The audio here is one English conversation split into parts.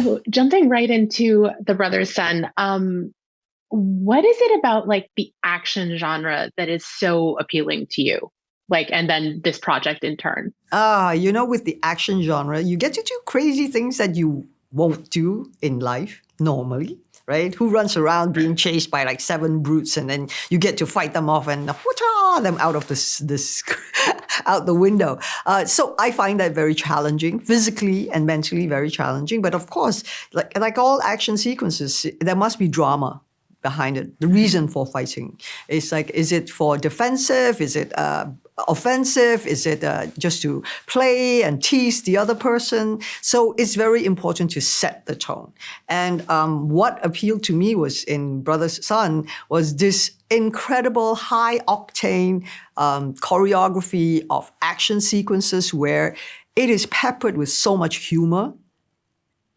So jumping right into the brother's son, what is it about like the action genre that is so appealing to you? Like, and then this project in turn. With the action genre, you get to do crazy things that you won't do in life normally, right? Who runs around being chased by like seven brutes and then you get to fight them off and whoota, them out of this out the window. So I find that very challenging, physically and mentally very challenging. But of course, like all action sequences, there must be drama behind it. The reason for fighting is like, is it for defensive? Is it offensive? Is it just to play and tease the other person? So it's very important to set the tone. And what appealed to me was in Brother's Son was this incredible high octane choreography of action sequences where it is peppered with so much humor.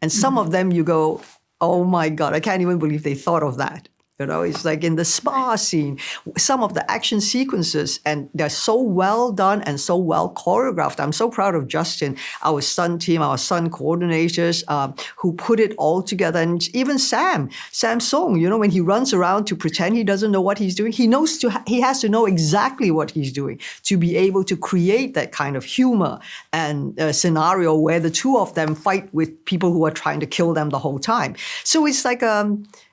And some of them you go, oh my God, I can't even believe they thought of that. It's like in the spa scene, some of the action sequences, and they're so well done and so well choreographed. I'm so proud of Justin, our stunt team, our stunt coordinators, who put it all together. And even Sam Song, when he runs around to pretend he doesn't know what he's doing, he has to know exactly what he's doing to be able to create that kind of humor and scenario where the two of them fight with people who are trying to kill them the whole time. So it's like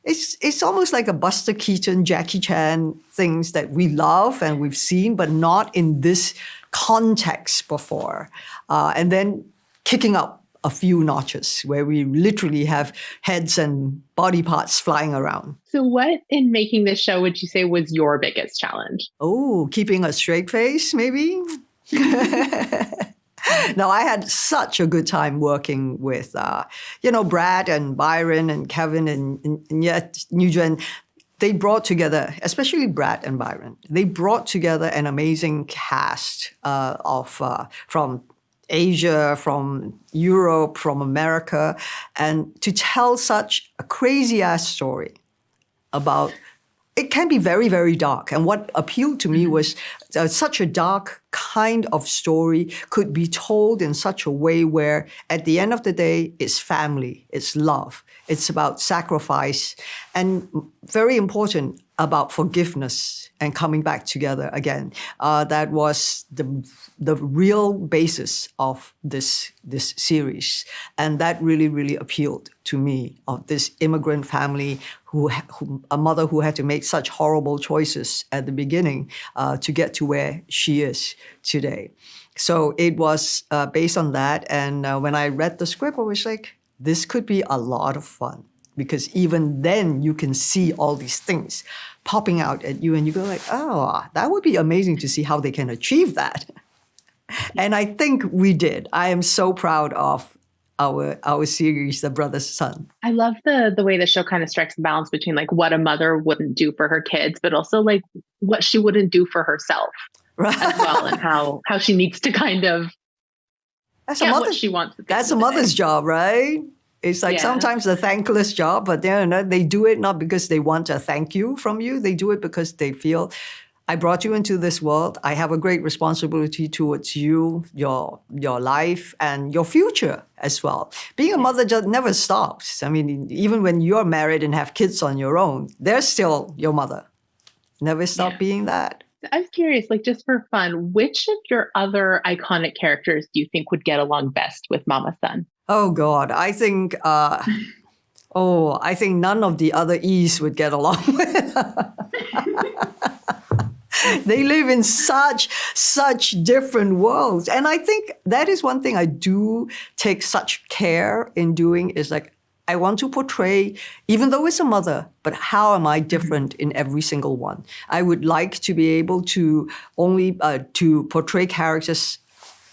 it's almost like a Buster Keaton, Jackie Chan things that we love and we've seen, but not in this context before. And then kicking up a few notches where we literally have heads and body parts flying around. So what in making this show would you say was your biggest challenge? Oh, keeping a straight face, maybe? No, I had such a good time working with, Brad and Byron and Kevin and yet Nugent. They brought together, especially Brad and Byron, they brought together an amazing cast from Asia, from Europe, from America, and to tell such a crazy-ass story about it can be very, very dark. And what appealed to me was such a dark kind of story could be told in such a way where at the end of the day, it's family, it's love, it's about sacrifice, and very important, about forgiveness and coming back together again. That was the real basis of this series. And that really, really appealed to me, of this immigrant family a mother who had to make such horrible choices at the beginning to get to where she is today. So it was based on that. And when I read the script, I was like, this could be a lot of fun. Because even then you can see all these things popping out at you and you go like, oh, that would be amazing to see how they can achieve that. And I think we did. I am so proud of our series, The Brother's Son. I love the way the show kind of strikes the balance between like what a mother wouldn't do for her kids, but also like what she wouldn't do for herself as well, and how she needs to kind of get what she wants. That's a mother's job, right? It's like sometimes a thankless job, but they do it not because they want a thank you from you. They do it because they feel, I brought you into this world. I have a great responsibility towards you, your life, and your future as well. Being a mother just never stops. I mean, even when you're married and have kids on your own, they're still your mother. Never stop being that. I was curious, like just for fun, which of your other iconic characters do you think would get along best with Mama Son? Oh God, I think none of the other E's would get along with. They live in such different worlds. And I think that is one thing I do take such care in doing, is like, I want to portray, even though it's a mother, but how am I different in every single one? I would like to be able to only to portray characters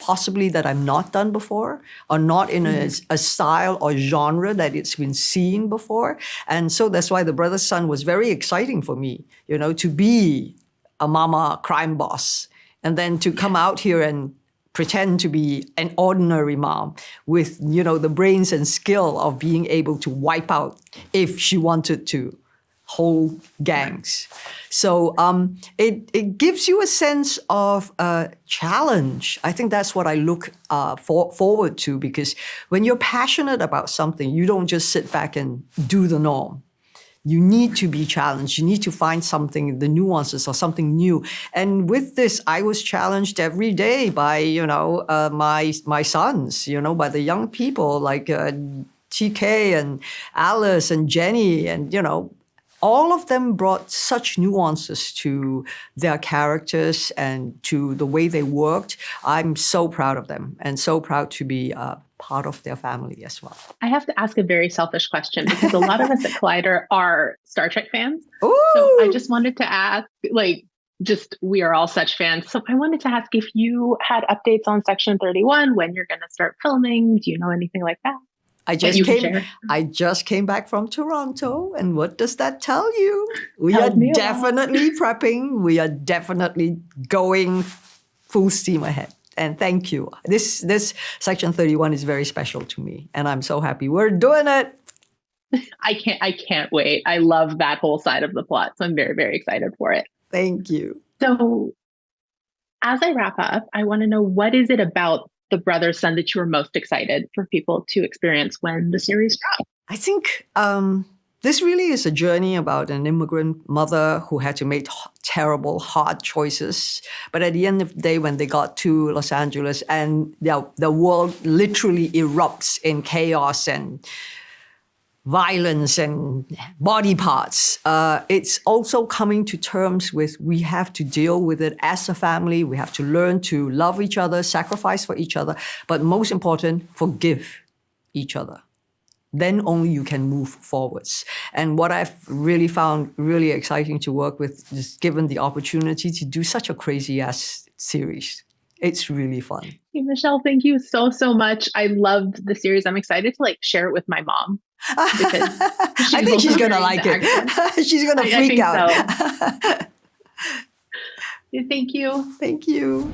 possibly that I've not done before, or not in a style or genre that it's been seen before. And so that's why The Brother's Son was very exciting for me, to be a mama crime boss, and then to come out here and pretend to be an ordinary mom with, the brains and skill of being able to wipe out if she wanted to whole gangs. So it gives you a sense of challenge. I think that's what I look forward to, because when you're passionate about something, you don't just sit back and do the norm. You need to be challenged. You need to find something, the nuances or something new. And with this, I was challenged every day by, my sons, by the young people like TK and Alice and Jenny, and, all of them brought such nuances to their characters and to the way they worked. I'm so proud of them and so proud to be part of their family as well. I have to ask a very selfish question, because a lot of us at Collider are Star Trek fans. Ooh. So I just wanted to ask, we are all such fans. So I wanted to ask if you had updates on Section 31, when you're going to start filming. Do you know anything like that? I just came back from Toronto, and what does that tell you? We are definitely prepping. We are definitely going full steam ahead. And thank you. This Section 31 is very special to me, and I'm so happy we're doing it. I can't wait. I love that whole side of the plot, so I'm very, very excited for it. Thank you. So as I wrap up, I want to know, what is it about the brother-son that you are most excited for people to experience when the series drops? I think this really is a journey about an immigrant mother who had to make terrible, hard choices. But at the end of the day, when they got to Los Angeles and the world literally erupts in chaos and violence and body parts, it's also coming to terms with, we have to deal with it as a family. We have to learn to love each other, sacrifice for each other, but most important, forgive each other. Then only you can move forwards. And what I've really found really exciting to work with is given the opportunity to do such a crazy-ass series. It's really fun. Hey, Michelle, thank you so, so much. I loved the series. I'm excited to share it with my mom. I think she's going to like it. She's going to freak out. So. Thank you. Thank you.